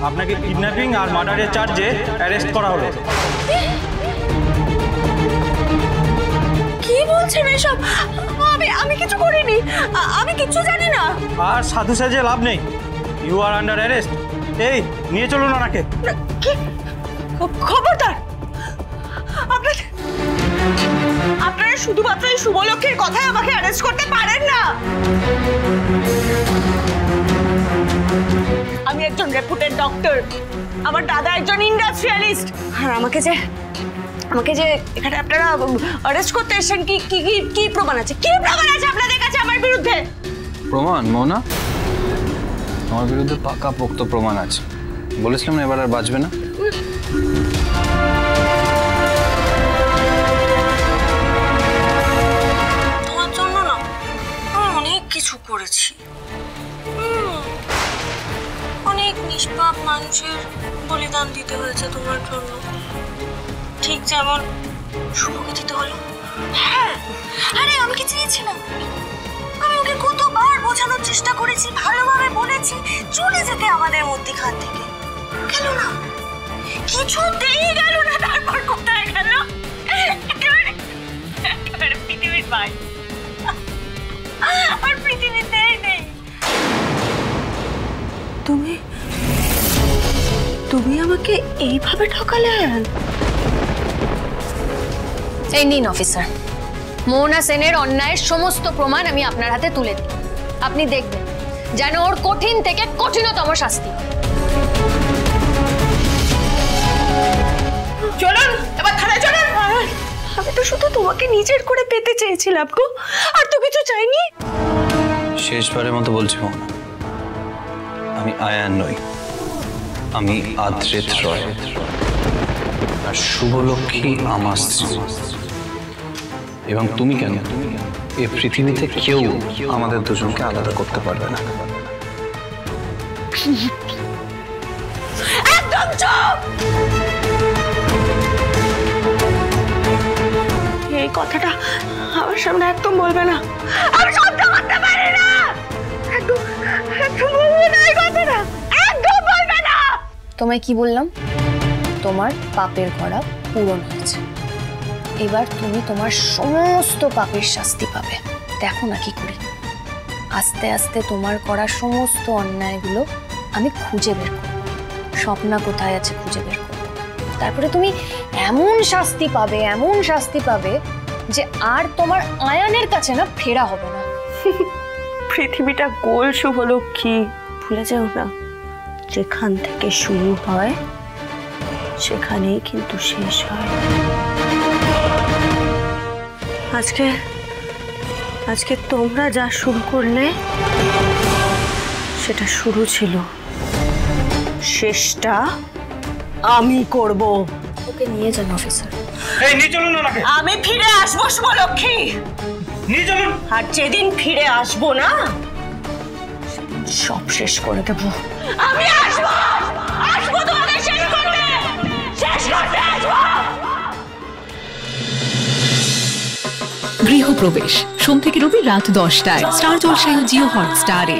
আপনাকে কিডন্যাপিং আর মার্ডারের চার্জে অ্যারেস্ট করা হলো। কি বলছেন এসব? আমি কিছু করিনি, আমি কিছু জানি না। আর সাধু সাজে লাভ নেই, ইউ আর আন্ডার অ্যারেস্ট। এই নিয়ে চলুন ওনাকে। খবরদার, আপনারা শুধুমাত্র এই শুভলক্ষীর কথায় আমাকে অ্যারেস্ট করতে পারেন না। আমি একজন রেপুটেড ডক্টর, আমার দাদা একজন ইন্ডাস্ট্রিয়ালিস্ট, আর আমাকে যে এখানে আপনারা অ্যারেস্ট করতে এসেছেন, কি কি কি প্রমাণ আছে? কি প্রমাণ আছে আপনাদের কাছে আমার বিরুদ্ধে? প্রমাণ মোনা, আমার বিরুদ্ধে পাকা পোক্ত প্রমাণ আছে। বলেছিলাম না এবার আর বাঁচবে না। তোমার জন্য না আমি অনেক কিছু করেছি, অনেক নিষ্পাপ মানুষের বলিদান দিতে হয়েছে তোমার জন্য, ঠিক যেমন শুভকে দিতে হলো। হ্যাঁ, আরে আমি কি চেয়েছিলাম? আমি ওকে কতবার বোঝানোর চেষ্টা করেছি, ভালোভাবে বলেছি চলে যেতে আমাদের মধ্যখান থেকে, গেল না, কিছুতেই গেল না। তারপর কোথায় গেল? একেবারে পৃথিবীর বাইরে, আর পৃথিবীতেই নেই। তুমি আমাকে এইভাবে ঠকালেন? এই নিন অফিসার, মোনা সেনের অন্যায়ের সমস্ত প্রমাণ আমি আপনার হাতে তুলে দিই। আপনি দেখবেন যেন ওর কঠিন থেকে কঠিনতম শাস্তি। চলুন এবার থানায় চলুন। আমি তো শুধু তোমাকে নিজের করে পেতে চেয়েছিলাম গো, আর তো কিছু চাইনি। শেষবারের মতো বলছি মোনা, আমি আয়ান নই, আমি আদ্রেত রয়, আর শুভলক্ষ্মী আমার স্ত্রী। এবং তুমি কেন, এই পৃথিবীতে কেউ আমাদের দুজনকে আলাদা করতে পারবে না। একদম চুপ! এই কথাটা আমার সামনে একদম বলবে না, আমি সহ্য করতে পারি না। একদম বলবে না এই কথাটা, একদম বলবে না। তোমায় কি বললাম? তোমার পাপের ঘোড়া পূরণ হয়েছে, এবার তুমি তোমার সমস্ত পাপের শাস্তি পাবে। দেখো না কি করি, আস্তে আস্তে তোমার করা সমস্ত অন্যায়গুলো আমি খুঁজে বের করব, স্বপ্না কোথায় আছে খুঁজে বের করব, তারপরে তুমি এমন শাস্তি পাবে, এমন শাস্তি পাবে যে আর তোমার আয়ানের কাছে না ফেরা হবে না। পৃথিবীটা গোল শুভলক্ষ্মী, ভুলে যাও না, যেখান থেকে শুরু হয় সেখানেই কিন্তু শেষ হয়। আজকে তোমরা যা শুরু করলে সেটা শুরু ছিল, শেষটা আমি করব। ওকে নিয়ে যান অফিসার। এই নিয়ে চলুন ওনাকে। আমি ফিরে আসবো শুভলক্ষ্মী, নিয়ে চলুন। আর যেদিন ফিরে আসবো না সব শেষ করে দেবো। আমি আসবো তোমাদের শেষ করতে আসবো। গৃহপ্রবেশ সোম থেকে রবি রাত 10টায় স্টার জলসায় ও জিও হটস্টারে।